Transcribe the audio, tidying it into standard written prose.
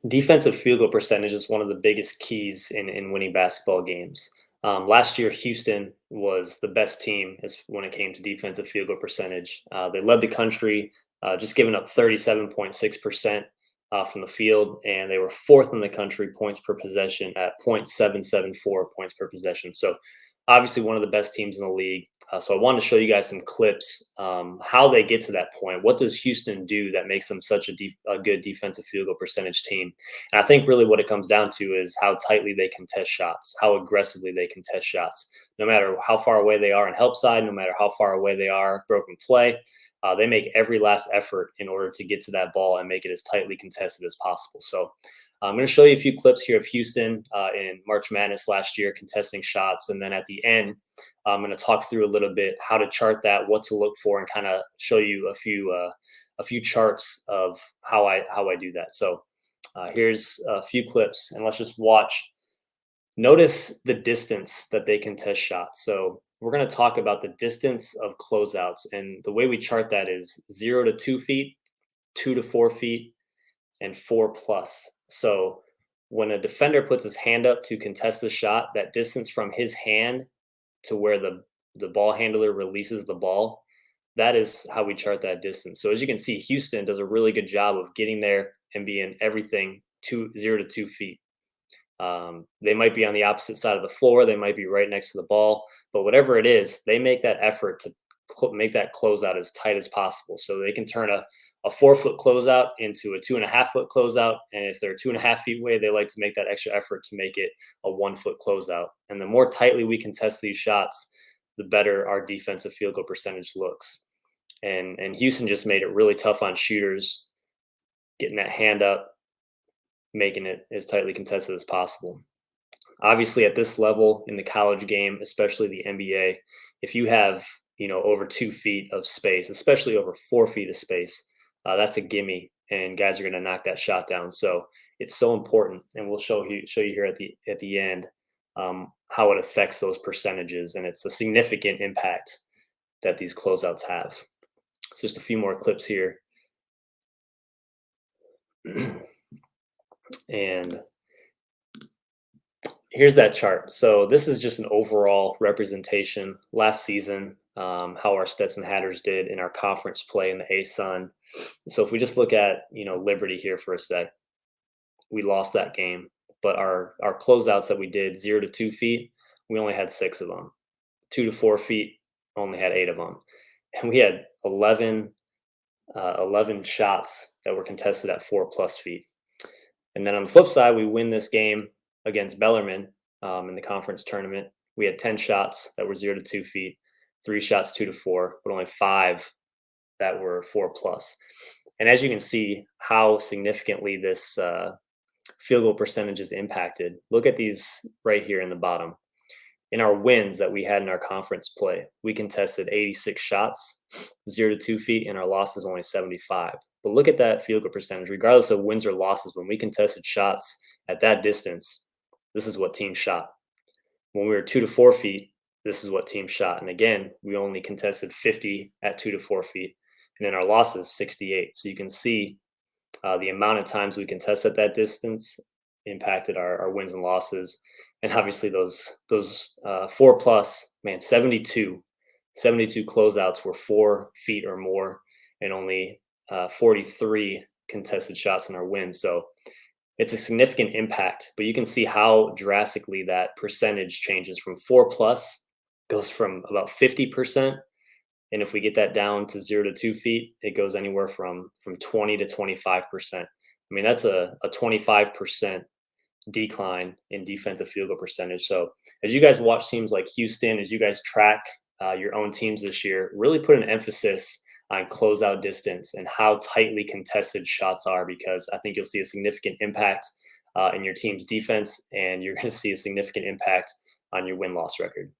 Defensive field goal percentage is one of the biggest keys in winning basketball games. Last year, Houston was the best team as when it came to defensive field goal percentage. They led the country, just giving up 37.6% from the field, and they were fourth in the country points per possession at 0.774 points per possession. So, obviously, one of the best teams in the league. So, I wanted to show you guys some clips, how they get to that point. What does Houston do that makes them such a good defensive field goal percentage team? And I think really what it comes down to is how tightly they contest shots, how aggressively they contest shots. No matter how far away they are in help side, no matter how far away they are broken play, they make every last effort in order to get to that ball and make it as tightly contested as possible. So I'm going to show you a few clips here of Houston in March Madness last year contesting shots, and then at the end, I'm going to talk through a little bit how to chart that, what to look for, and kind of show you a few charts of how I do that. So here's a few clips, and let's just watch. Notice the distance that they can test shots. So we're going to talk about the distance of closeouts, and the way we chart that is 0 to 2 feet, 2 to 4 feet, and 4 plus. So when a defender puts his hand up to contest the shot, that distance from his hand to where the ball handler releases the ball, that is how we chart that distance. So as you can see, Houston does a really good job of getting there and being everything 0 to 2 feet. They might be on the opposite side of the floor. They might be right next to the ball, but whatever it is, they make that effort to make that closeout as tight as possible. So they can turn a 4 foot closeout into a 2.5 foot closeout. And if they're 2.5 feet away, they like to make that extra effort to make it a 1 foot closeout. And the more tightly we contest these shots, the better our defensive field goal percentage looks. And Houston just made it really tough on shooters, getting that hand up, making it as tightly contested as possible. Obviously, at this level in the college game, especially the NBA, if you have over 2 feet of space, especially over 4 feet of space, that's a gimme, and guys are going to knock that shot down. So it's so important, and we'll show you here at the end how it affects those percentages, and it's a significant impact that these closeouts have. So just a few more clips here. And here's that chart. So this is just an overall representation last season, how our Stetson Hatters did in our conference play in the ASUN. So if we just look at Liberty here for a sec, we lost that game, but our closeouts that we did 0 to 2 feet, we only had 6 of them. 2 to 4 feet, only had 8 of them, and we had 11 shots that were contested at 4+ feet. And then on the flip side, we win this game against Bellarmine in the conference tournament. We had 10 shots that were 0 to 2 feet, 3 shots 2 to 4, but only 5 that were 4+. And as you can see how significantly this field goal percentage is impacted, look at these right here in the bottom. In our wins that we had in our conference play, we contested 86 shots, 0 to 2 feet, and our losses only 75. But look at that field goal percentage, regardless of wins or losses. When we contested shots at that distance, this is what team shot. When we were 2 to 4 feet, this is what team shot. And again, we only contested 50 at 2 to 4 feet, and then our losses 68. So you can see the amount of times we contest at that distance impacted our wins and losses. And obviously those 4+, man, 72 closeouts were 4 feet or more, and only 43 contested shots in our win. So it's a significant impact, but you can see how drastically that percentage changes from 4+ goes from about 50%. And if we get that down to 0 to 2 feet, it goes anywhere from 20 to 25%. I mean, that's a 25% decline in defensive field goal percentage. So as you guys watch teams like Houston, as you guys track your own teams this year, really put an emphasis on closeout distance and how tightly contested shots are, because I think you'll see a significant impact in your team's defense, and you're going to see a significant impact on your win-loss record.